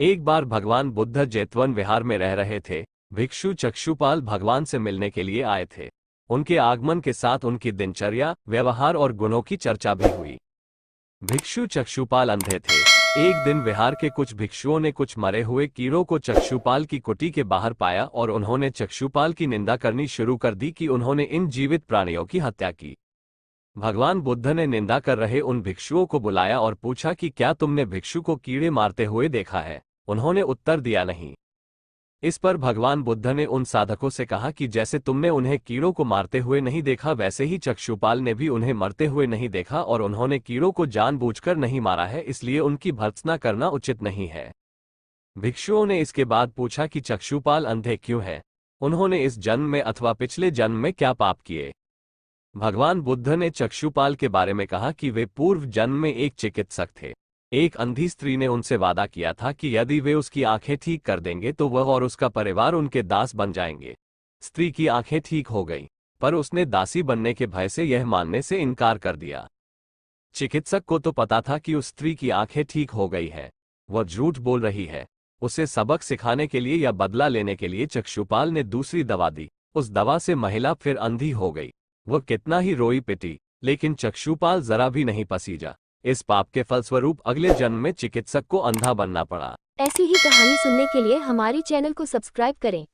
एक बार भगवान बुद्ध जेतवन विहार में रह रहे थे। भिक्षु चक्षुपाल भगवान से मिलने के लिए आए थे। उनके आगमन के साथ उनकी दिनचर्या, व्यवहार और गुणों की चर्चा भी हुई। भिक्षु चक्षुपाल अंधे थे। एक दिन विहार के कुछ भिक्षुओं ने कुछ मरे हुए कीड़ों को चक्षुपाल की कुटी के बाहर पाया और उन्होंने चक्षुपाल की निंदा करनी शुरू कर दी कि उन्होंने इन जीवित प्राणियों की हत्या की। भगवान बुद्ध ने निंदा कर रहे उन भिक्षुओं को बुलाया और पूछा कि क्या तुमने भिक्षु को कीड़े मारते हुए देखा है? उन्होंने उत्तर दिया, नहीं। इस पर भगवान बुद्ध ने उन साधकों से कहा कि जैसे तुमने उन्हें कीड़ों को मारते हुए नहीं देखा, वैसे ही चक्षुपाल ने भी उन्हें मरते हुए नहीं देखा और उन्होंने कीड़ों को जानबूझकर नहीं मारा है, इसलिए उनकी भर्त्सना करना उचित नहीं है। भिक्षुओं ने इसके बाद पूछा कि चक्षुपाल अंधे क्यों हैं? उन्होंने इस जन्म में अथवा पिछले जन्म में क्या पाप किए? भगवान बुद्ध ने चक्षुपाल के बारे में कहा कि वे पूर्व जन्म में एक चिकित्सक थे। एक अंधी स्त्री ने उनसे वादा किया था कि यदि वे उसकी आंखें ठीक कर देंगे तो वह और उसका परिवार उनके दास बन जाएंगे। स्त्री की आंखें ठीक हो गईं, पर उसने दासी बनने के भय से यह मानने से इनकार कर दिया। चिकित्सक को तो पता था कि उस स्त्री की आंखें ठीक हो गई है, वह झूठ बोल रही है। उसे सबक सिखाने के लिए या बदला लेने के लिए चक्षुपाल ने दूसरी दवा दी। उस दवा से महिला फिर अंधी हो गई। वह कितना ही रोई पिटी, लेकिन चक्षुपाल जरा भी नहीं पसीजा। इस पाप के फलस्वरूप अगले जन्म में चिकित्सक को अंधा बनना पड़ा। ऐसी ही कहानी सुनने के लिए हमारी चैनल को सब्सक्राइब करें।